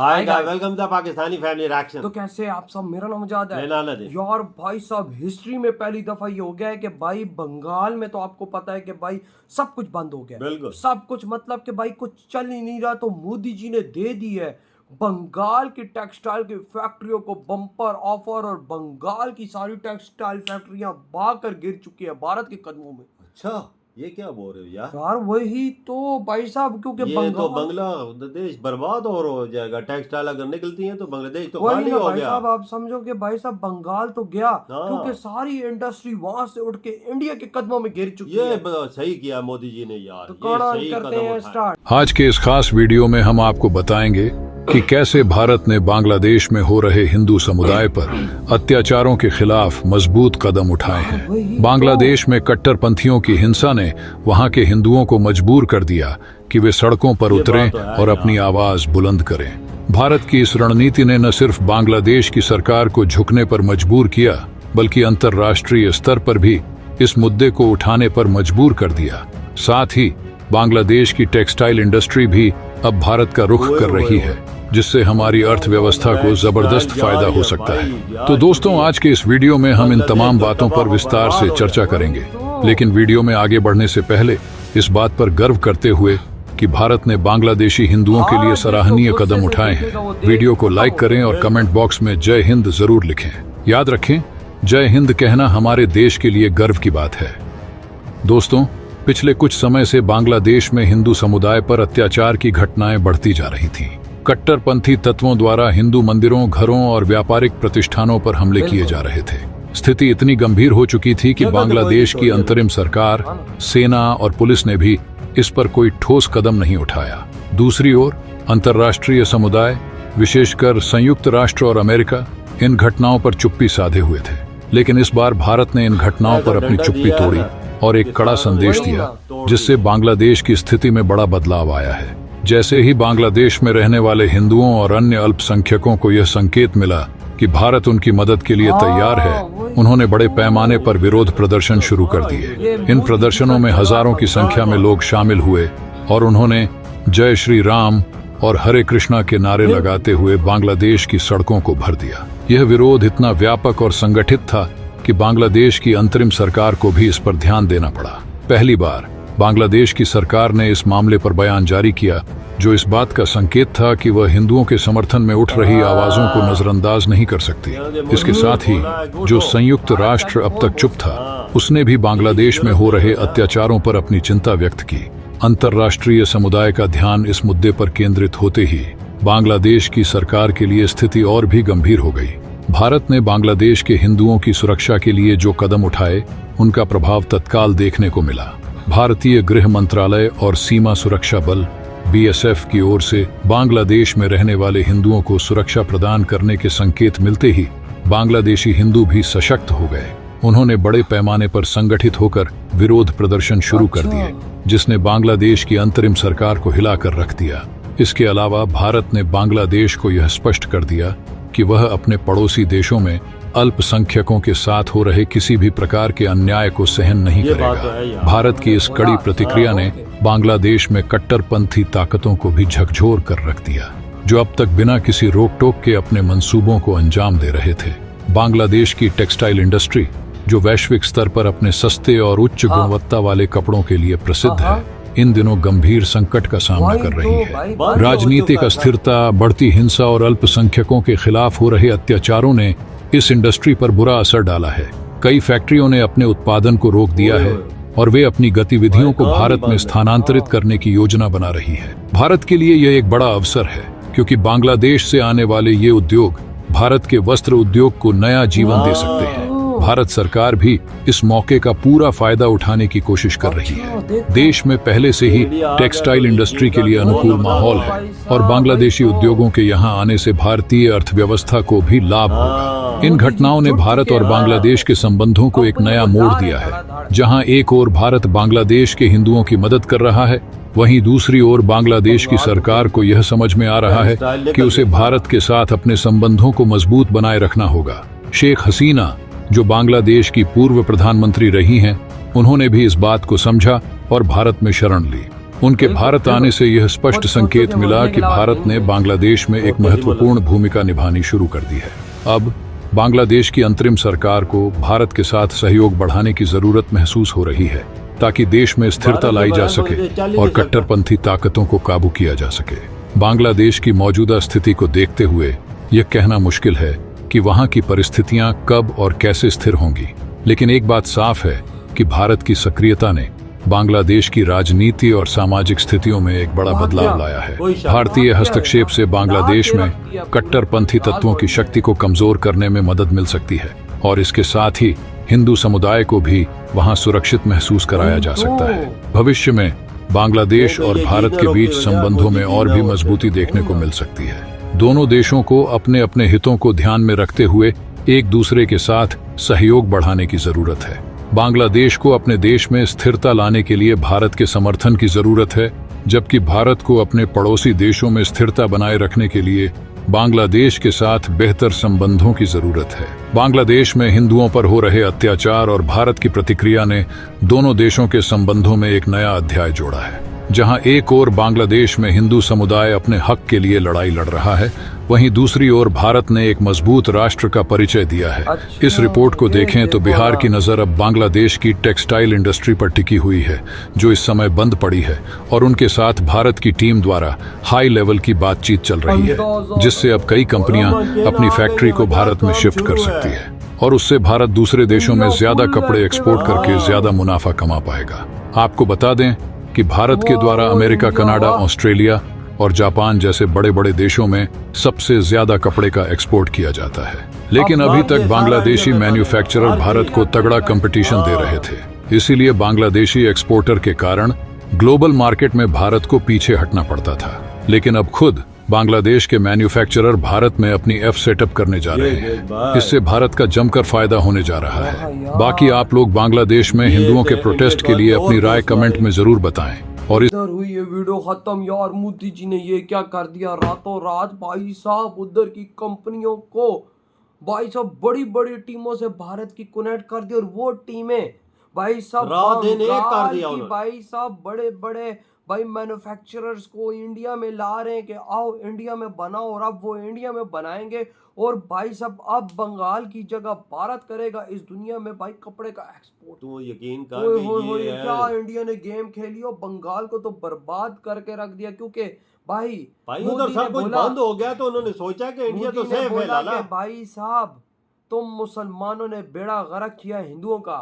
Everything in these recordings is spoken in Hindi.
Hi guys, welcome to Pakistani family reaction. तो कैसे आप सब, मेरा नाम मुजाद है है यार। भाई साहब, हिस्ट्री में पहली दफा ये हो गया है कि भाई बंगाल में, तो आपको पता है कि भाई सब कुछ बंद हो गया, बिल्कुल सब कुछ, मतलब कि भाई कुछ चल ही नहीं रहा। तो मोदी जी ने दे दी है बंगाल की टेक्सटाइल की फैक्ट्रियों को बम्पर ऑफर, और बंगाल की सारी टेक्सटाइल फैक्ट्रियां भाग कर गिर चुकी है भारत के कदमों में। अच्छा, ये क्या बोल रहे हो यार वही तो भाई साहब, क्योंकि ये तो बांग्लादेश बर्बाद और हो जाएगा। टेक्सटाइल अगर निकलती है तो बांग्लादेश तो वही खाली ना हो भाई गया। साहब, आप समझो कि भाई साहब बंगाल तो गया, क्योंकि हाँ, सारी इंडस्ट्री वहां से उठ के इंडिया के कदमों में गिर चुकी ये है। सही किया मोदी जी ने यार, तो ये कौन सही करते कदम हैं उठाया। स्टार्ट। आज के इस खास वीडियो में हम आपको बताएंगे कि कैसे भारत ने बांग्लादेश में हो रहे हिंदू समुदाय पर अत्याचारों के खिलाफ मजबूत कदम उठाए हैं। बांग्लादेश में कट्टरपंथियों की हिंसा ने वहां के हिंदुओं को मजबूर कर दिया कि वे सड़कों पर उतरें और अपनी आवाज बुलंद करें। भारत की इस रणनीति ने न सिर्फ बांग्लादेश की सरकार को झुकने पर मजबूर किया, बल्कि अंतर्राष्ट्रीय स्तर पर भी इस मुद्दे को उठाने पर मजबूर कर दिया। साथ ही बांग्लादेश की टेक्सटाइल इंडस्ट्री भी अब भारत का रुख कर रही है, जिससे हमारी अर्थव्यवस्था को जबरदस्त फायदा हो सकता है। तो दोस्तों, आज के इस वीडियो में हम इन तमाम बातों पर विस्तार से चर्चा करेंगे। लेकिन वीडियो में आगे बढ़ने से पहले इस बात पर गर्व करते हुए कि भारत ने बांग्लादेशी हिंदुओं के लिए सराहनीय कदम उठाए हैं, वीडियो को लाइक करें और कमेंट बॉक्स में जय हिंद जरूर लिखें। याद रखें, जय हिंद कहना हमारे देश के लिए गर्व की बात है। दोस्तों, पिछले कुछ समय से बांग्लादेश में हिंदू समुदाय पर अत्याचार की घटनाएं बढ़ती जा रही थीं। कट्टरपंथी तत्वों द्वारा हिंदू मंदिरों, घरों और व्यापारिक प्रतिष्ठानों पर हमले किए जा रहे थे। स्थिति इतनी गंभीर हो चुकी थी कि बांग्लादेश की अंतरिम सरकार, सेना और पुलिस ने भी इस पर कोई ठोस कदम नहीं उठाया। दूसरी ओर अंतर्राष्ट्रीय समुदाय, विशेषकर संयुक्त राष्ट्र और अमेरिका, इन घटनाओं पर चुप्पी साधे हुए थे। लेकिन इस बार भारत ने इन घटनाओं पर अपनी चुप्पी तोड़ी और एक कड़ा संदेश दिया, जिससे बांग्लादेश की स्थिति में बड़ा बदलाव आया है। जैसे ही बांग्लादेश में रहने वाले हिंदुओं और अन्य अल्पसंख्यकों को यह संकेत मिला कि भारत उनकी मदद के लिए तैयार है, उन्होंने बड़े पैमाने पर विरोध प्रदर्शन शुरू कर दिए। इन प्रदर्शनों में हजारों की संख्या में लोग शामिल हुए और उन्होंने जय श्री राम और हरे कृष्णा के नारे लगाते हुए बांग्लादेश की सड़कों को भर दिया। यह विरोध इतना व्यापक और संगठित था कि बांग्लादेश की अंतरिम सरकार को भी इस पर ध्यान देना पड़ा। पहली बार बांग्लादेश की सरकार ने इस मामले पर बयान जारी किया, जो इस बात का संकेत था कि वह हिंदुओं के समर्थन में उठ रही आवाजों को नजरअंदाज नहीं कर सकती। इसके साथ ही जो संयुक्त राष्ट्र अब तक चुप था, उसने भी बांग्लादेश में हो रहे अत्याचारों पर अपनी चिंता व्यक्त की। अंतर्राष्ट्रीय समुदाय का ध्यान इस मुद्दे पर केंद्रित होते ही बांग्लादेश की सरकार के लिए स्थिति और भी गंभीर हो गई। भारत ने बांग्लादेश के हिंदुओं की सुरक्षा के लिए जो कदम उठाए, उनका प्रभाव तत्काल देखने को मिला। भारतीय गृह मंत्रालय और सीमा सुरक्षा बल BSF की ओर से बांग्लादेश में रहने वाले हिंदुओं को सुरक्षा प्रदान करने के संकेत मिलते ही बांग्लादेशी हिंदू भी सशक्त हो गए। उन्होंने बड़े पैमाने पर संगठित होकर विरोध प्रदर्शन शुरू कर दिए, जिसने बांग्लादेश की अंतरिम सरकार को हिलाकर रख दिया। इसके अलावा भारत ने बांग्लादेश को यह स्पष्ट कर दिया कि वह अपने पड़ोसी देशों में अल्पसंख्यकों के साथ हो रहे किसी भी प्रकार के अन्याय को सहन नहीं करेगा। भारत की इस कड़ी प्रतिक्रिया ने बांग्लादेश में कट्टरपंथी ताकतों को भी झकझोर कर रख दिया, जो अब तक बिना किसी रोक टोक के अपने मंसूबों को अंजाम दे रहे थे। बांग्लादेश की टेक्सटाइल इंडस्ट्री, जो वैश्विक स्तर पर अपने सस्ते और उच्च गुणवत्ता वाले कपड़ों के लिए प्रसिद्ध है, इन दिनों गंभीर संकट का सामना कर रही है। राजनीतिक अस्थिरता, बढ़ती हिंसा और अल्पसंख्यकों के खिलाफ हो रहे अत्याचारों ने इस इंडस्ट्री पर बुरा असर डाला है। कई फैक्ट्रियों ने अपने उत्पादन को रोक दिया है और वे अपनी गतिविधियों को भारत में स्थानांतरित करने की योजना बना रही है। भारत के लिए यह एक बड़ा अवसर है, क्योंकि बांग्लादेश से आने वाले ये उद्योग भारत के वस्त्र उद्योग को नया जीवन दे सकते हैं। भारत सरकार भी इस मौके का पूरा फायदा उठाने की कोशिश कर रही है। देश में पहले से ही टेक्सटाइल इंडस्ट्री के लिए अनुकूल माहौल है और बांग्लादेशी उद्योगों के यहां आने से भारतीय अर्थव्यवस्था को भी लाभ होगा। इन घटनाओं ने भारत और बांग्लादेश के संबंधों को एक नया मोड़ दिया है। जहां एक ओर भारत बांग्लादेश के हिंदुओं की मदद कर रहा है, वहीं दूसरी ओर बांग्लादेश की सरकार को यह समझ में आ रहा है कि उसे भारत के साथ अपने संबंधों को मजबूत बनाए रखना होगा। शेख हसीना, जो बांग्लादेश की पूर्व प्रधानमंत्री रही हैं, उन्होंने भी इस बात को समझा और भारत में शरण ली। उनके भारत आने से यह स्पष्ट संकेत मिला कि भारत ने बांग्लादेश में एक महत्वपूर्ण भूमिका निभानी शुरू कर दी है। अब बांग्लादेश की अंतरिम सरकार को भारत के साथ सहयोग बढ़ाने की जरूरत महसूस हो रही है ताकि देश में स्थिरता लाई जा सके और कट्टरपंथी ताकतों को काबू किया जा सके। बांग्लादेश की मौजूदा स्थिति को देखते हुए यह कहना मुश्किल है कि वहां की परिस्थितियां कब और कैसे स्थिर होंगी, लेकिन एक बात साफ है कि भारत की सक्रियता ने बांग्लादेश की राजनीति और सामाजिक स्थितियों में एक बड़ा बदलाव लाया है। भारतीय हस्तक्षेप से बांग्लादेश में कट्टरपंथी तत्वों की शक्ति को कमजोर करने में मदद मिल सकती है और इसके साथ ही हिंदू समुदाय को भी वहां सुरक्षित महसूस कराया जा सकता है। भविष्य में बांग्लादेश और भारत के बीच संबंधों में और भी मजबूती देखने को मिल सकती है। दोनों देशों को अपने अपने हितों को ध्यान में रखते हुए एक दूसरे के साथ सहयोग बढ़ाने की जरूरत है। बांग्लादेश को अपने देश में स्थिरता लाने के लिए भारत के समर्थन की जरूरत है, जबकि भारत को अपने पड़ोसी देशों में स्थिरता बनाए रखने के लिए बांग्लादेश के साथ बेहतर संबंधों की जरूरत है। बांग्लादेश में हिंदुओं पर हो रहे अत्याचार और भारत की प्रतिक्रिया ने दोनों देशों के संबंधों में एक नया अध्याय जोड़ा है। जहां एक ओर बांग्लादेश में हिंदू समुदाय अपने हक के लिए लड़ाई लड़ रहा है, वहीं दूसरी ओर भारत ने एक मजबूत राष्ट्र का परिचय दिया है। इस रिपोर्ट को देखें तो बिहार की नजर अब बांग्लादेश की टेक्सटाइल इंडस्ट्री पर टिकी हुई है, जो इस समय बंद पड़ी है, और उनके साथ भारत की टीम द्वारा हाई लेवल की बातचीत चल रही है, जिससे अब कई कंपनियां अपनी फैक्ट्री को भारत में शिफ्ट कर सकती है और उससे भारत दूसरे देशों में ज्यादा कपड़े एक्सपोर्ट करके ज्यादा मुनाफा कमा पाएगा। आपको बता दें कि भारत के द्वारा अमेरिका, कनाडा, ऑस्ट्रेलिया और जापान जैसे बड़े बड़े देशों में सबसे ज्यादा कपड़े का एक्सपोर्ट किया जाता है, लेकिन अभी तक बांग्लादेशी मैन्युफैक्चरर भारत को तगड़ा कंपटीशन दे रहे थे। इसीलिए बांग्लादेशी एक्सपोर्टर के कारण ग्लोबल मार्केट में भारत को पीछे हटना पड़ता था, लेकिन अब खुद बांग्लादेश के मैन्युफैक्चरर भारत में अपनी एफ सेटअप करने जा रहे हैं। इससे भारत का जमकर फायदा होने जा रहा है। बाकी आप लोग बांग्लादेश में हिंदुओं के प्रोटेस्ट के लिए अपनी राय कमेंट में जरूर बताएं। और इधर हुई ये वीडियो खत्म। यार मोदी जी ने ये क्या कर दिया, रातों रात भाई साहब उधर की कंपनियों को भाई साहब बड़ी बड़ी टीमों से भारत की कनेक्ट कर दी, और वो टीमें भाई साहब भाई साहब बड़े बड़े भाई मैन्युफैक्चरर्स को इंडिया में ला रहे हैं कि आओ इंडिया में बनाओ, और अब वो इंडिया में बनाएंगे। और भाई साहब अब बंगाल की जगह भारत करेगा इस दुनिया में भाई कपड़े का एक्सपोर्ट। तो यकीन कर ये क्या इंडिया ने गेम खेली और बंगाल को तो बर्बाद करके रख दिया, क्योंकि भाई उधर सब कुछ बंद हो गया तो उन्होंने सोचा कि इंडिया तो सेफ है लाला। भाई साहब तुम मुसलमानों ने बेड़ा गर्क किया हिंदुओं का,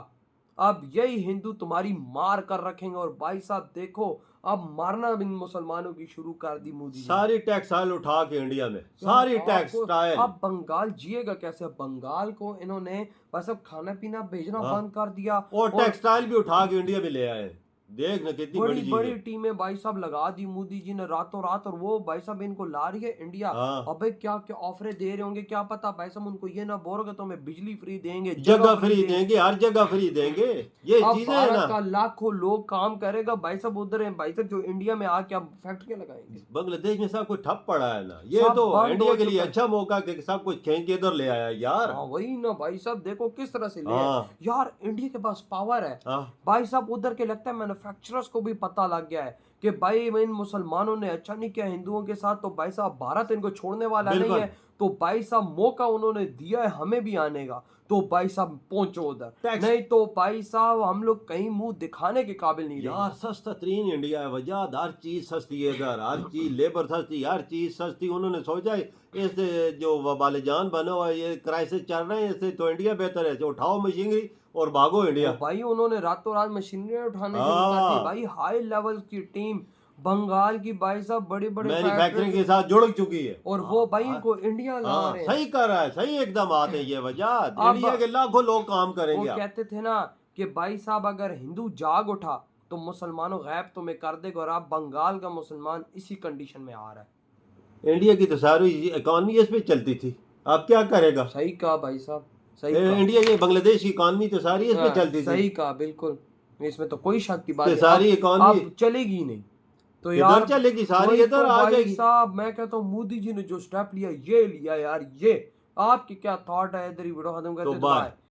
अब यही हिंदू तुम्हारी मार कर रखेंगे। और भाई साहब देखो अब मारना इन मुसलमानों की शुरू कर दी मोदी। सारी टेक्सटाइल उठा के इंडिया में, सारी टेक्सटाइल। अब बंगाल जिएगा कैसे? बंगाल को इन्होंने बस अब खाना पीना भेजना बंद कर दिया, और टेक्सटाइल भी उठा के इंडिया में ले आए। देख ना कितनी बड़ी टीमें भाई साहब लगा दी मोदी जी ने रातों रात, और वो भाई साहब इनको ला रही है इंडिया। अबे क्या क्या ऑफरें दे रहे होंगे क्या पता भाई साहब उनको ये ना बोलोगे तो हमें बिजली फ्री देंगे, जगह फ्री देंगे, हर जगह फ्री देंगे। ये चीजें है ना, का लाखों लोग काम करेगा भाई साहब उधर है भाई साहब जो इंडिया में आके अब फैक्ट्रियां लगाएंगे। बांग्लादेश में सब कुछ ठप पड़ा है ना, ये तो इंडिया के लिए अच्छा मौका कि सब कुछ खींच के इधर ले आया यार। वही ना भाई साहब देखो किस तरह से ले यार, इंडिया के पास पावर है भाई साहब। उधर के लगता है मैन्युफैक्चरर्स को भी पता लग गया है कि भाई इन मुसलमानों ने अच्छा नहीं किया हिंदुओं के साथ, तो भाई साहब भारत इनको छोड़ने वाला नहीं है। तो भाई साहब मौका उन्होंने दिया है हमें भी आने का, तो भाई साहब पहुंचो उधर, नहीं तो भाई साहब हम लोग कहीं मुंह दिखाने के काबिल नहीं यार। सस्ता तरीन इंडिया है वजह, हर चीज सस्ती है इधर, हर चीज लेबर सस्ती, हर चीज सस्ती। उन्होंने सोचा इससे जो वबाल जान बना हुआ ये क्राइसिस चल रहे हैं, इससे तो इंडिया बेहतर है, जो उठाओ मशीनरी और भागो इंडिया। तो भाई उन्होंने रातों रात मशीनरी उठाने शुरू कर दी भाई। हाई लेवल की टीम बंगाल की भाई साहब बड़ी बड़ी मैन्युफैक्चरिंग के साथ जुड़ चुकी है, और वो भाई इनको इंडिया ला रहे हैं। सही कर रहा है, सही एकदम आते हैं ये वजह। इंडिया के लाखों लोग काम करेंगे। वो कहते थे ना कि भाई साहब अगर हिंदू जाग उठा तो मुसलमानों गैब तुम्हें कर देगा, और अब बंगाल का मुसलमान इसी कंडीशन में आ रहा है। इंडिया की तो सारी इकॉनमी इस पे चलती थी, अब क्या करेगा? सही कहा भाई साहब, सही इंडिया ये बांग्लादेश की इकॉनमी तो सारी इस पे चलती थी। सही कहा बिल्कुल, इसमें तो कोई शक की बात नहीं। सारी इकॉनमी चलेगी नहीं तो यार चलेगी, सारी इधर आ जाएगी। साहब मैं कहता हूँ मोदी जी ने जो स्टेप लिया ये लिया यार, ये आपकी क्या थॉट है? इधर ही वीडियो खत्म करते हैं।